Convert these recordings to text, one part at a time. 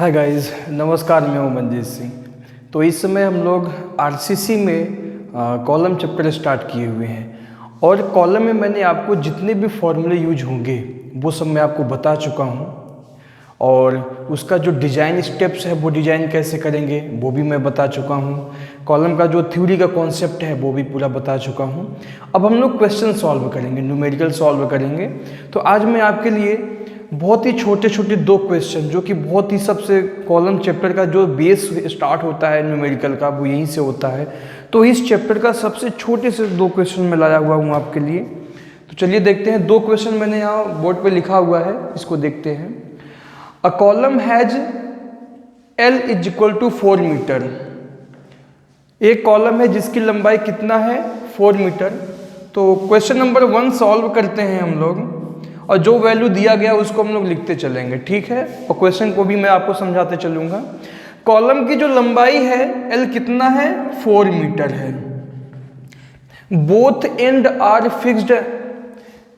Hi guys, नमस्कार। मैं हूं मंजीत सिंह। तो इस समय हम लोग आरसीसी में कॉलम चैप्टर स्टार्ट किए हुए हैं और कॉलम में मैंने आपको जितने भी फॉर्मूले यूज होंगे वो सब मैं आपको बता चुका हूं और उसका जो डिज़ाइन स्टेप्स है वो डिज़ाइन कैसे करेंगे वो भी मैं बता चुका हूं। कॉलम का जो थ्योरी का कॉन्सेप्ट है वो भी पूरा बता चुका हूं। अब हम लोग क्वेश्चन सॉल्व करेंगे, न्यूमेरिकल सॉल्व करेंगे। तो आज मैं आपके लिए बहुत ही छोटे छोटे दो क्वेश्चन, जो कि बहुत ही सबसे कॉलम चैप्टर का जो बेस स्टार्ट होता है न्यूमेरिकल का वो यहीं से होता है। तो इस चैप्टर का सबसे छोटे से दो क्वेश्चन मैं लाया हुआ हूँ आपके लिए। तो चलिए देखते हैं। दो क्वेश्चन मैंने यहाँ बोर्ड पे लिखा हुआ है, इसको देखते हैं। A column has L is equal to 4 metre. एक कॉलम है जिसकी लंबाई कितना है, 4 मीटर। तो क्वेश्चन नंबर 1 सॉल्व करते हैं हम लोग और जो वैल्यू दिया गया उसको हम लोग लिखते चलेंगे, ठीक है। और क्वेश्चन को भी मैं आपको समझाते चलूंगा। कॉलम की जो लंबाई है L कितना है, 4 मीटर है। Both end are fixed.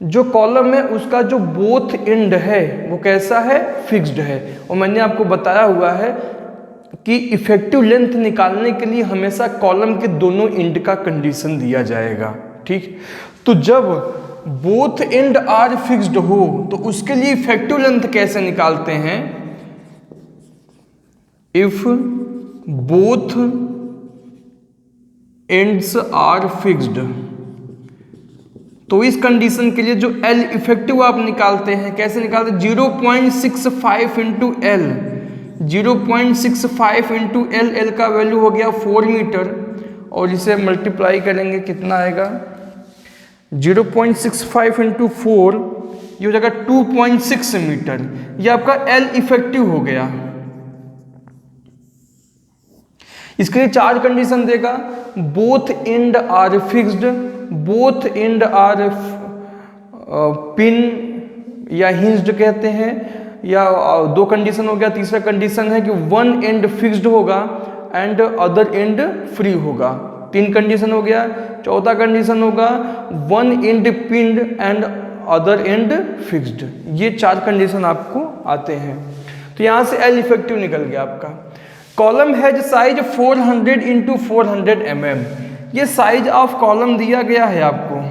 जो कॉलम है उसका जो बोथ एंड है वो कैसा है, फिक्स्ड है। और मैंने आपको बताया हुआ है कि इफेक्टिव लेंथ निकालने के लिए हमेशा कॉलम के दोनों एंड का कंडीशन दिया जाएगा, ठीक। तो जब बोथ एंड आर फिक्स्ड हो तो उसके लिए इफेक्टिव लेंथ कैसे निकालते हैं, if both ends are fixed. तो इस कंडीशन के लिए जो L इफेक्टिव आप निकालते हैं, कैसे निकालते हैं, 0.65 into L. 0.65 into L, L का वैल्यू हो गया 4 मीटर और इसे मल्टीप्लाई करेंगे कितना आएगा, 0.65 इंटू 4, ये हो जाएगा 2.6 मीटर। ये आपका L इफेक्टिव हो गया। इसके लिए चार कंडीशन देगा। Both end are fixed, both end are pin या हिंज्ड कहते हैं, या दो कंडीशन हो गया। तीसरा कंडीशन है कि वन एंड फिक्स्ड होगा एंड अदर एंड फ्री होगा। 3 कंडीशन हो गया। चौथा कंडीशन होगा one and pinned and other and fixed. ये 4 कंडीशन आपको आते हैं। तो यहां से L इफेक्टिव निकल गया आपका। Column has size 400 into 400 mm। ये साइज ऑफ कॉलम दिया गया है आपको,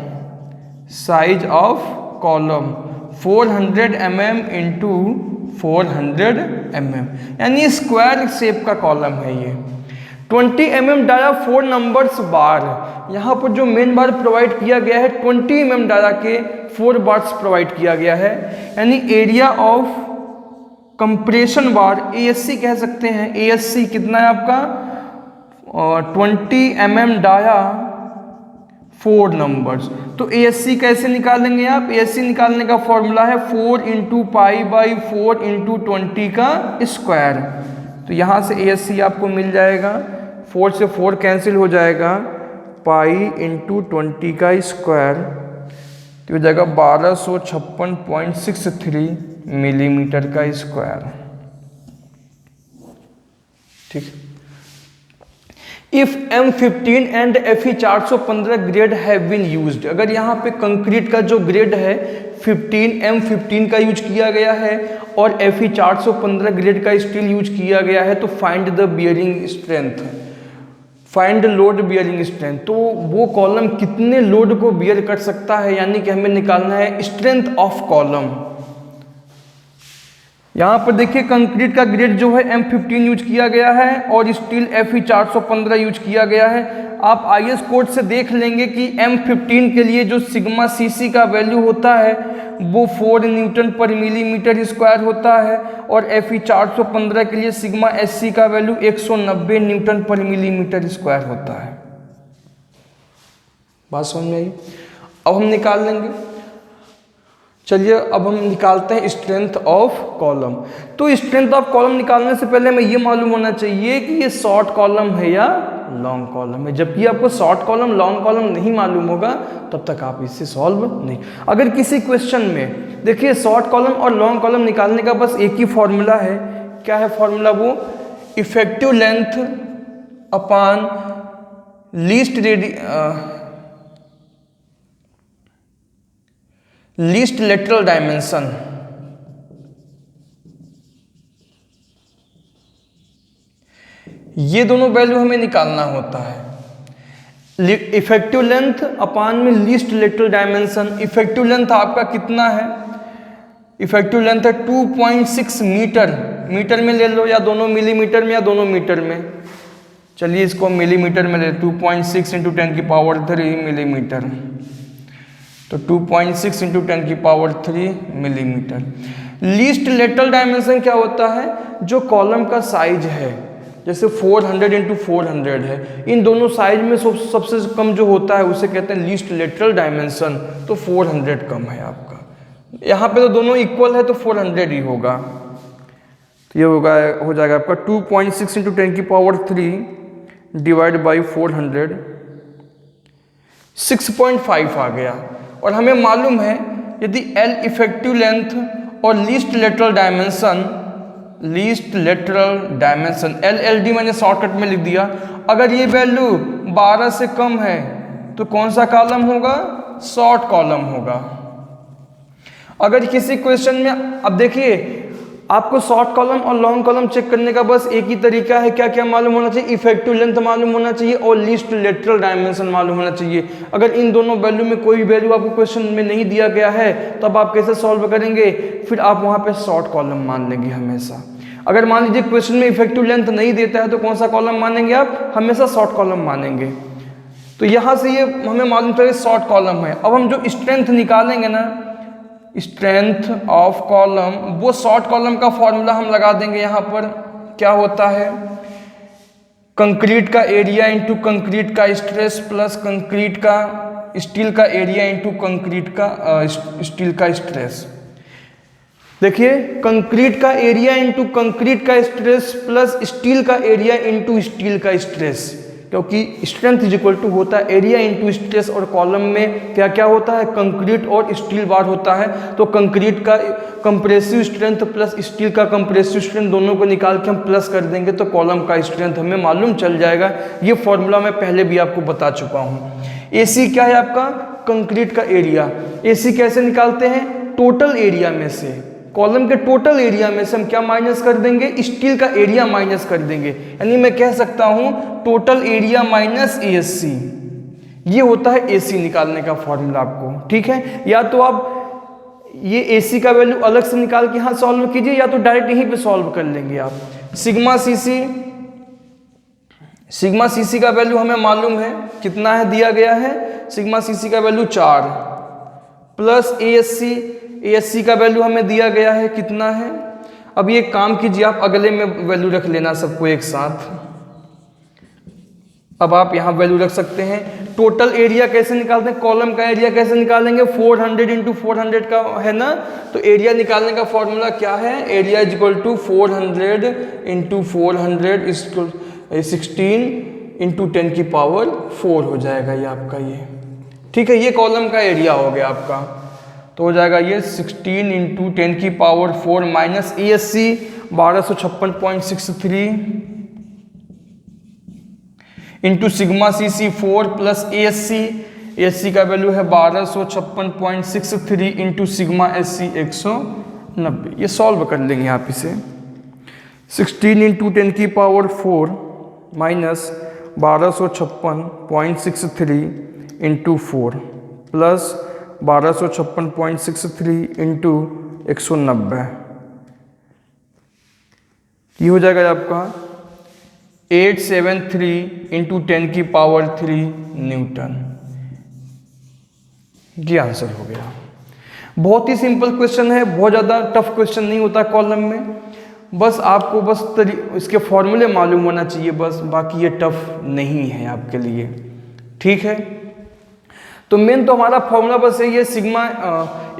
size of column 400 mm into 400 mm, यानी स्क्वायर शेप का कॉलम है ये। 20 mm डाया 4 नंबर्स बार। यहाँ पर जो मेन बार प्रोवाइड किया गया है 20 mm डाया के 4 बार्स प्रोवाइड किया गया है। यानी area of compression bar, ASC कह सकते हैं। ASC कितना है आपका, 20 mm डाया 4 नंबर्स। तो ASC कैसे निकालेंगे आप, ASC निकालने का फॉर्मूला है 4 इंटू पाई बाई 4 इंटू 20 का स्क्वायर। तो यहाँ से ASC आपको मिल जाएगा, 4 से 4 कैंसिल हो जाएगा, पाई इंटू 20 का स्क्वायर, तो हो जाएगा 1256.63 मिलीमीटर का स्क्वायर, ठीक। If M15 and Fe 415 grade have been used. अगर यहाँ पे कंक्रीट का जो ग्रेड है 15 M15 का यूज किया गया है और Fe 415 ग्रेड का स्टील यूज किया गया है, तो find the bearing strength, find load bearing strength. तो वो कॉलम कितने लोड को बियर कर सकता है, यानी कि हमें निकालना है स्ट्रेंथ ऑफ कॉलम। यहाँ पर देखिए कंक्रीट का ग्रेड जो है M15 यूज किया गया है और स्टील Fe 415 यूज किया गया है। आप IS कोड से देख लेंगे कि M15 के लिए जो सिग्मा CC का वैल्यू होता है वो 4 न्यूटन पर मिलीमीटर स्क्वायर होता है और Fe 415 के लिए सिग्मा SC का वैल्यू 190 न्यूटन पर मिलीमीटर स्क्वायर होता है। बात समझ में आई। अब हम निकाल लेंगे। चलिए अब हम निकालते हैं स्ट्रेंथ ऑफ कॉलम। तो स्ट्रेंथ ऑफ कॉलम निकालने से पहले हमें ये मालूम होना चाहिए कि ये शॉर्ट कॉलम है या लॉन्ग कॉलम है। जबकि आपको शॉर्ट कॉलम लॉन्ग कॉलम नहीं मालूम होगा तब तक आप इससे सॉल्व नहीं। अगर किसी क्वेश्चन में देखिए शॉर्ट कॉलम और लॉन्ग कॉलम निकालने का बस एक ही फॉर्मूला है, क्या है फॉर्मूला, वो effective length upon least lateral dimension. ये दोनों वैल्यू हमें निकालना होता है। इफेक्टिव लेंथ अपान में least lateral dimension. Effective length आपका कितना है? इफेक्टिव लेंथ है 2.6 मीटर। मीटर में ले लो या दोनों मिलीमीटर में या दोनों मीटर में। चलिए इसको मिलीमीटर में ले, 2.6 इंटू 10³ मिलीमीटर। तो 2.6 into 10³ millimetre. Least lateral dimension क्या होता है? जो कॉलम का साइज है, जैसे 400 इंटू 400 है, इन दोनों साइज में सबसे कम जो होता है उसे कहते हैं लीस्ट लेटरल डायमेंशन। तो 400 कम है आपका। यहाँ पे तो दोनों इक्वल है तो 400 ही होगा। तो ये होगा, हो जाएगा आपका 2.6 इंटू 10³ डिवाइड बाई 400, 6.5 आ गया। और हमें मालूम है यदि L इफेक्टिव लेंथ और लीस्ट लेटरल डायमेंशन LLD मैंने शॉर्टकट में लिख दिया, अगर ये वैल्यू 12 से कम है तो कौन सा कॉलम होगा? शॉर्ट कॉलम होगा। अगर किसी क्वेश्चन में, अब देखिए आपको शॉर्ट कॉलम और लॉन्ग कॉलम चेक करने का बस एक ही तरीका है। क्या क्या मालूम होना चाहिए? इफेक्टिव लेंथ मालूम होना चाहिए और लीस्ट लेटरल डायमेंशन मालूम होना चाहिए। अगर इन दोनों वैल्यू में कोई वैल्यू आपको क्वेश्चन में नहीं दिया गया है तो अब आप कैसे सॉल्व करेंगे? फिर आप वहां पे शॉर्ट कॉलम मान लेंगे हमेशा। अगर मान लीजिए क्वेश्चन में इफेक्टिव लेंथ नहीं देता है तो कौन सा कॉलम मानेंगे आप? हमेशा शॉर्ट कॉलम मानेंगे। तो यहाँ से ये हमें मालूम था शॉर्ट कॉलम है। अब हम जो स्ट्रेंथ निकालेंगे ना, स्ट्रेंथ ऑफ कॉलम, वो शॉर्ट कॉलम का फॉर्मूला हम लगा देंगे। यहाँ पर क्या होता है? कंक्रीट का एरिया इंटू कंक्रीट का स्ट्रेस प्लस कंक्रीट का स्टील का एरिया इंटू कंक्रीट का स्टील का स्ट्रेस। देखिए, कंक्रीट का एरिया इंटू कंक्रीट का स्ट्रेस प्लस स्टील का एरिया इंटू स्टील का स्ट्रेस, क्योंकि स्ट्रेंथ इज इक्वल टू होता है एरिया इंटू स्ट्रेस। और कॉलम में क्या क्या होता है? कंक्रीट और स्टील बार होता है। तो कंक्रीट का कंप्रेसिव स्ट्रेंथ प्लस स्टील का कंप्रेसिव स्ट्रेंथ दोनों को निकाल के हम प्लस कर देंगे तो कॉलम का स्ट्रेंथ हमें मालूम चल जाएगा। ये फॉर्मूला मैं पहले भी आपको बता चुका हूँ। AC क्या है आपका? कंक्रीट का एरिया। AC कैसे निकालते हैं? टोटल एरिया में से, कॉलम के टोटल एरिया में से हम क्या माइनस कर देंगे? स्टील का एरिया माइनस कर देंगे। यानी मैं कह सकता हूं टोटल एरिया माइनस ASC। ये होता है AC निकालने का फॉर्मूला आपको, ठीक है। या तो आप ये AC का वैल्यू अलग से निकाल के यहाँ सॉल्व कीजिए, या तो डायरेक्ट यहीं पे सॉल्व कर लेंगे आप। सिग्मा CC का वैल्यू हमें मालूम है कितना है, दिया गया है। सिग्मा CC का वैल्यू 4 प्लस ASC का वैल्यू हमें दिया गया है कितना है। अब ये काम कीजिए, आप अगले में वैल्यू रख लेना सबको एक साथ। अब आप यहाँ वैल्यू रख सकते हैं। टोटल एरिया कैसे निकालते हैं? कॉलम का एरिया कैसे निकालेंगे? 400 इंटू 400 का है ना, तो एरिया निकालने का फॉर्मूला क्या है? Area is equal to 400 into 400 16 into 10⁴ हो जाएगा ये आपका, ये ठीक है। ये कॉलम का एरिया हो गया आपका। तो हो जाएगा ये 16 into 10⁴ minus ASC 1256.63 into sigma CC 4 plus ASC का वैल्यू है 1256.63 इंटू सिग्मा SC 190। ये सॉल्व कर लेंगे आप इसे। 16 into 10⁴ minus 1256.63 into 4 plus 1256.63 into 190, ये हो जाएगा आपका 873 इंटू 10⁻³ न्यूटन। ये आंसर हो गया। बहुत ही सिंपल क्वेश्चन है, बहुत ज़्यादा टफ क्वेश्चन नहीं होता कॉलम में। बस आपको इसके फॉर्मूले मालूम होना चाहिए बस, बाकी ये टफ नहीं है आपके लिए, ठीक है। तो मेन तो हमारा फॉर्मूला बस यही है, sigma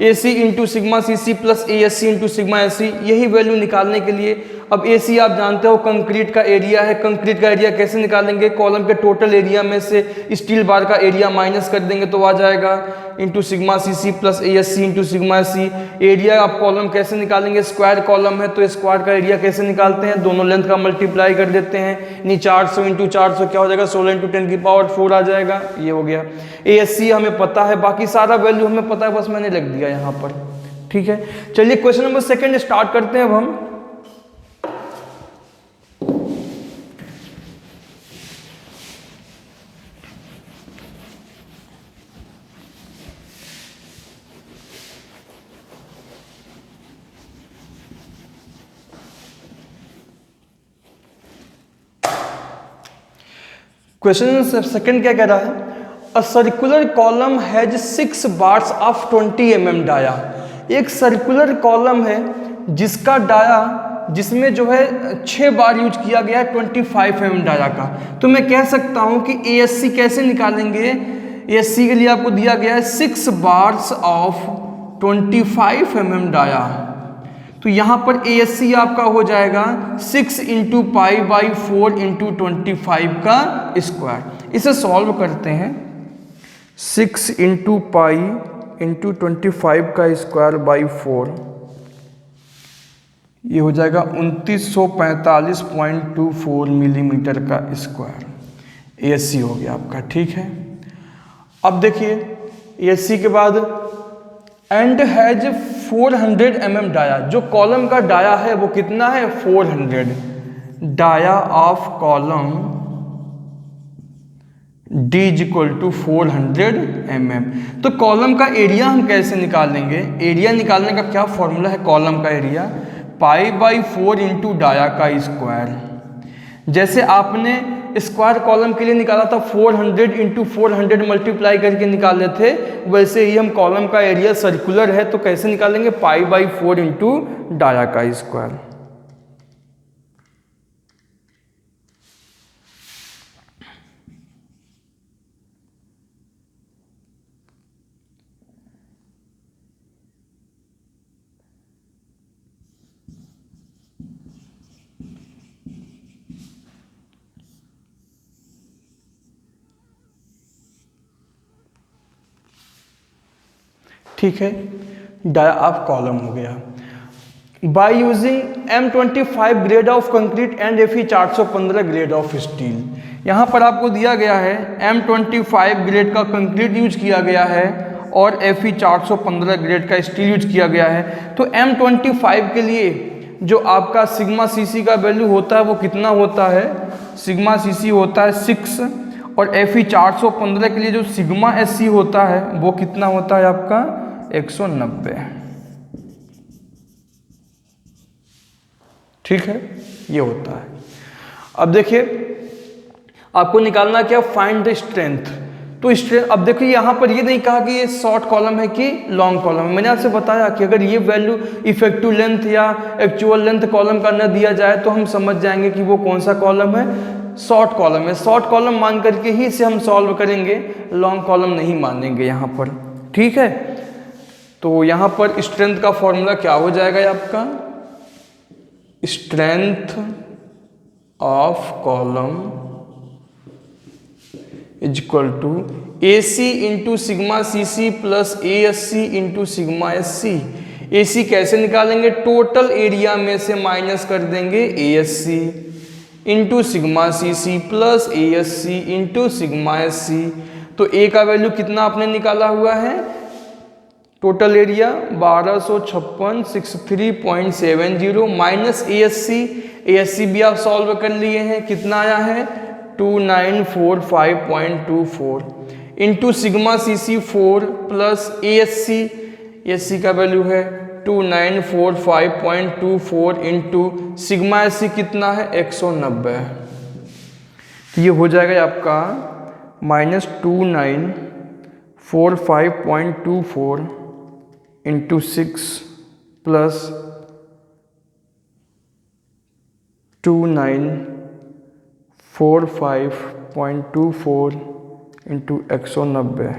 AC into sigma CC plus ASC into sigma SC, यही वैल्यू निकालने के लिए। अब AC आप जानते हो कंक्रीट का एरिया है। कंक्रीट का एरिया कैसे निकालेंगे? कॉलम के टोटल एरिया में से स्टील बार का एरिया माइनस कर देंगे तो आ जाएगा into sigma CC plus ASC into sigma SC। Area आप कॉलम कैसे निकालेंगे? स्क्वायर कॉलम है तो स्क्वायर का एरिया कैसे निकालते हैं? दोनों लेंथ का मल्टीप्लाई कर देते हैं। नहीं 400 इंटू 400 क्या हो जाएगा? 16 इंटू 10⁴ आ जाएगा। ये हो गया। ASC हमें पता है, बाकी सारा वैल्यू हमें पता है, बस मैंने लिख दिया यहाँ पर, ठीक है। चलिए क्वेश्चन नंबर 2 स्टार्ट करते हैं अब हम। क्वेश्चन सेकंड क्या कह रहा है, a circular column has 6 bars of 20 mm dia. एक सर्कुलर कॉलम है जिसका डाया, जिसमें जो है 6 बार यूज किया गया है 25 mm डाया का। तो मैं कह सकता हूं कि ASC कैसे निकालेंगे। ASC के लिए आपको दिया गया है 6 बार्स ऑफ 25 mm डाया, तो यहाँ पर ASC आपका हो जाएगा 6 इंटू पाई बाई 4 इंटू 25 का स्क्वायर। इसे सॉल्व करते हैं, 6 इंटू पाई इंटू 25 का स्क्वायर बाई 4, ये हो जाएगा 2945.24 मिलीमीटर का स्क्वायर। ASC हो गया आपका, ठीक है। अब देखिए ASC के बाद एंड हैज 400 mm डाया। जो कॉलम का डाया है वो कितना है, 400। Dia of column D is equal to 400 mm। तो कॉलम का एरिया हम कैसे निकालेंगे, एरिया निकालने का क्या फॉर्मूला है कॉलम का area, pi by 4 into dia का स्क्वायर। जैसे आपने स्क्वायर कॉलम के लिए निकाला था 400 इंटू 400 मल्टीप्लाई करके निकाले थे, वैसे ही हम कॉलम का एरिया सर्कुलर है तो कैसे निकालेंगे, पाई बाई 4 इंटू डाया का स्क्वायर। ठीक है, डाया ऑफ कॉलम हो गया। By using M25 grade of concrete and Fe 415 grade of steel. यहाँ पर आपको दिया गया है M25 ग्रेड का कंक्रीट यूज किया गया है और Fe 415 ग्रेड का स्टील यूज किया गया है। तो M25 के लिए जो आपका सिग्मा CC का वैल्यू होता है वो कितना होता है, सिग्मा CC होता है 6, और Fe 415 के लिए जो सिग्मा SC होता है वो कितना होता है आपका 190। ठीक है, ये होता है। अब देखिए आपको निकालना क्या, फाइंड द स्ट्रेंथ। तो स्ट्रेंथ, अब देखिए यहाँ पर ये नहीं कहा कि ये शॉर्ट कॉलम है कि लॉन्ग कॉलम है। मैंने आपसे बताया कि अगर ये वैल्यू इफेक्टिव लेंथ या एक्चुअल लेंथ कॉलम का न दिया जाए तो हम समझ जाएंगे कि वो कौन सा कॉलम है, शॉर्ट कॉलम है। शॉर्ट कॉलम मान करके ही इसे हम सॉल्व करेंगे, लॉन्ग कॉलम नहीं मानेंगे यहाँ पर। ठीक है, तो यहाँ पर स्ट्रेंथ का फॉर्मूला क्या हो जाएगा आपका, strength of column is equal to AC into sigma CC plus ASC into sigma SC। AC कैसे निकालेंगे, टोटल एरिया में से माइनस कर देंगे ASC into sigma CC plus ASC into sigma SC। तो A का वैल्यू कितना आपने निकाला हुआ है, टोटल एरिया 1256.63.70 माइनस ASC भी आप सॉल्व कर लिए हैं, कितना आया है 2945.24 into sigma CC 4 plus ASC का वैल्यू है 2945.24 इंटू सिग्मा SC कितना है 190। तो ये हो जाएगा आपका माइनस 2945.24 इंटू 6 प्लस 2945.24 इंटू 190।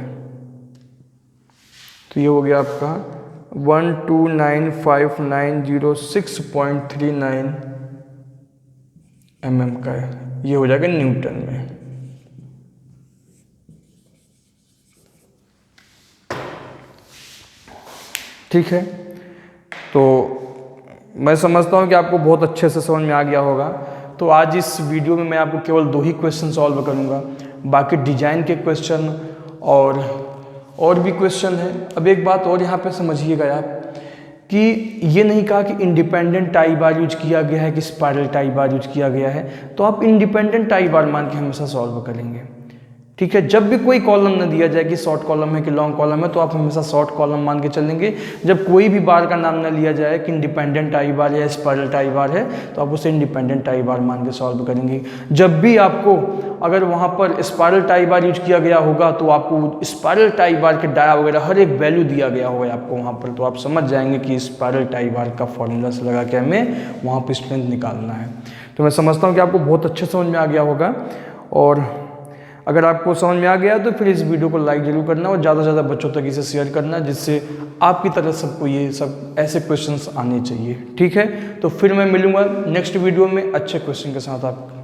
तो ये हो गया आपका 1295906.39 mm का है, ये हो जाएगा न्यूटन में। ठीक है, तो मैं समझता हूँ कि आपको बहुत अच्छे से समझ में आ गया होगा। तो आज इस वीडियो में मैं आपको केवल 2 ही क्वेश्चन सॉल्व करूँगा, बाकी डिजाइन के क्वेश्चन और भी क्वेश्चन है। अब एक बात और यहाँ पे समझिएगा आप कि ये नहीं कहा कि इंडिपेंडेंट टाई बार यूज किया गया है कि स्पाइरल टाई बार यूज किया गया है, तो आप इंडिपेंडेंट टाई बार मान के हमेशा सॉल्व करेंगे। ठीक है। जब भी कोई कॉलम न दिया जाए कि शॉर्ट कॉलम है कि लॉन्ग कॉलम है, तो आप हमेशा शॉर्ट कॉलम मान के चलेंगे। जब कोई भी बार का नाम न लिया जाए कि इंडिपेंडेंट आई बार या स्पाइरल टाई बार है, तो आप उसे इंडिपेंडेंट टाई बार मान के सॉल्व करेंगे। जब भी आपको अगर वहाँ पर स्पाइरल टाई बार यूज किया गया होगा, तो आपको स्पाइरल टाई बार के डाया वगैरह हर एक वैल्यू दिया गया होगा आपको वहाँ पर, तो आप समझ जाएंगे कि स्पाइरल टाई बार का फॉर्मूला से लगा के हमें वहाँ पर स्ट्रेंथ निकालना है। तो मैं समझता हूँ कि आपको बहुत अच्छे समझ में आ गया होगा, और अगर आपको समझ में आ गया तो फिर इस वीडियो को लाइक जरूर करना और ज़्यादा से ज़्यादा बच्चों तक इसे शेयर करना, जिससे आपकी तरह सबको ये सब ऐसे क्वेश्चंस आने चाहिए। ठीक है, तो फिर मैं मिलूंगा नेक्स्ट वीडियो में अच्छे क्वेश्चन के साथ आपको।